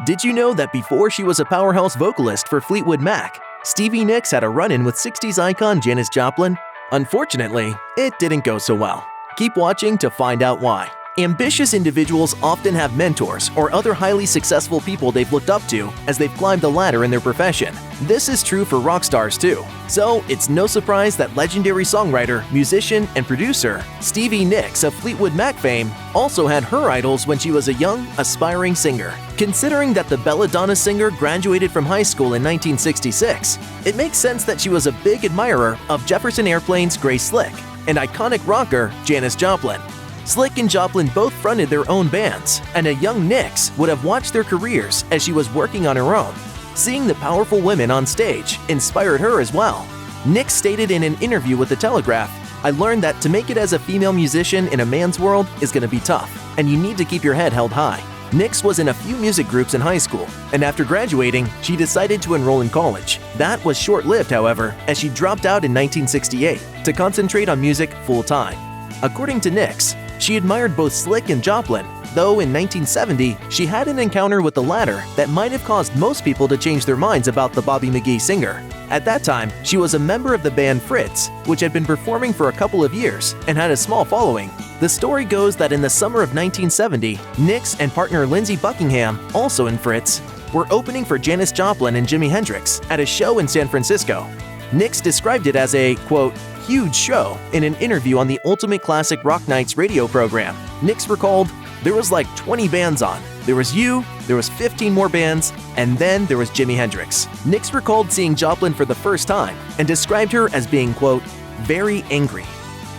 Did you know that before she was a powerhouse vocalist for Fleetwood Mac, Stevie Nicks had a run-in with 60s icon Janis Joplin? Unfortunately, it didn't go so well. Keep watching to find out why. Ambitious individuals often have mentors or other highly successful people they've looked up to as they've climbed the ladder in their profession. This is true for rock stars too. So it's no surprise that legendary songwriter, musician, and producer Stevie Nicks of Fleetwood Mac fame also had her idols when she was a young, aspiring singer. Considering that the belladonna singer graduated from high school in 1966, it makes sense that she was a big admirer of Jefferson Airplane's Grace Slick and iconic rocker Janis Joplin. Slick and Joplin both fronted their own bands, and a young Nicks would have watched their careers as she was working on her own. Seeing the powerful women on stage inspired her as well. Nicks stated in an interview with The Telegraph, "I learned that to make it as a female musician in a man's world is going to be tough, and you need to keep your head held high." Nicks was in a few music groups in high school, and after graduating, she decided to enroll in college. That was short-lived, however, as she dropped out in 1968 to concentrate on music full-time. According to Nicks, she admired both Slick and Joplin, though in 1970, she had an encounter with the latter that might have caused most people to change their minds about the Bobby McGee singer. At that time, she was a member of the band Fritz, which had been performing for a couple of years and had a small following. The story goes that in the summer of 1970, Nicks and partner Lindsey Buckingham, also in Fritz, were opening for Janis Joplin and Jimi Hendrix at a show in San Francisco. Nicks described it as a, quote, huge show in an interview on the Ultimate Classic Rock Nights radio program. Nicks recalled, "There was like 20 bands on. There was you, there was 15 more bands, and then there was Jimi Hendrix." Nicks recalled seeing Joplin for the first time and described her as being, quote, very angry.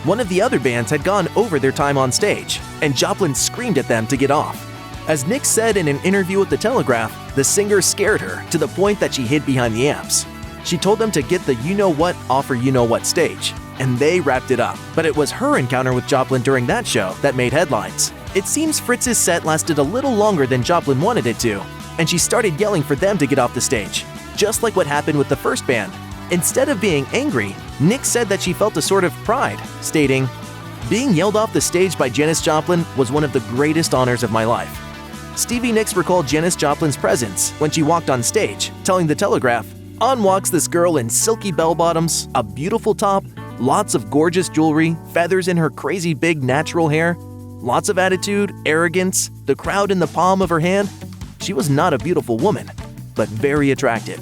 One of the other bands had gone over their time on stage, and Joplin screamed at them to get off. As Nicks said in an interview with The Telegraph, the singer scared her to the point that she hid behind the amps. She told them to get the you-know-what off her you-know-what stage, and they wrapped it up. But it was her encounter with Joplin during that show that made headlines. It seems Fritz's set lasted a little longer than Joplin wanted it to, and she started yelling for them to get off the stage, just like what happened with the first band. Instead of being angry, Nicks said that she felt a sort of pride, stating, "Being yelled off the stage by Janis Joplin was one of the greatest honors of my life." Stevie Nicks recalled Janis Joplin's presence when she walked on stage, telling The Telegraph, "On walks this girl in silky bell-bottoms, a beautiful top, lots of gorgeous jewelry, feathers in her crazy big natural hair, lots of attitude, arrogance, the crowd in the palm of her hand. She was not a beautiful woman, but very attractive.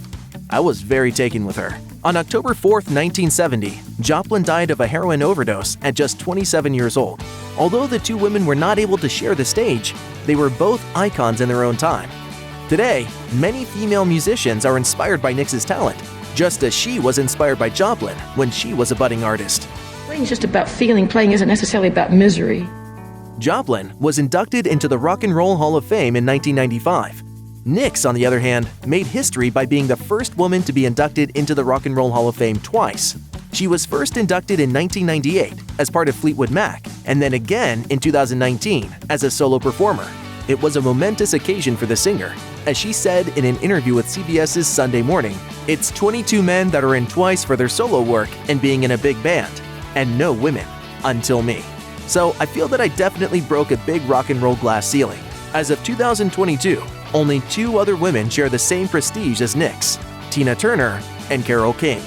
I was very taken with her." On October 4th, 1970, Joplin died of a heroin overdose at just 27 years old. Although the two women were not able to share the stage, they were both icons in their own time. Today, many female musicians are inspired by Nicks' talent, just as she was inspired by Joplin when she was a budding artist. Playing is just about feeling. Playing isn't necessarily about misery. Joplin was inducted into the Rock and Roll Hall of Fame in 1995. Nicks, on the other hand, made history by being the first woman to be inducted into the Rock and Roll Hall of Fame twice. She was first inducted in 1998 as part of Fleetwood Mac, and then again in 2019 as a solo performer. It was a momentous occasion for the singer. As she said in an interview with CBS's Sunday Morning, "It's 22 men that are in twice for their solo work and being in a big band, and no women, until me. So I feel that I definitely broke a big rock and roll glass ceiling." As of 2022, only 2 other women share the same prestige as Nicks, Tina Turner and Carole King.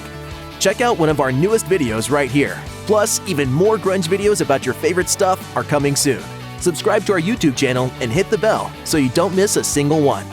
Check out one of our newest videos right here. Plus, even more grunge videos about your favorite stuff are coming soon. Subscribe to our YouTube channel and hit the bell so you don't miss a single one.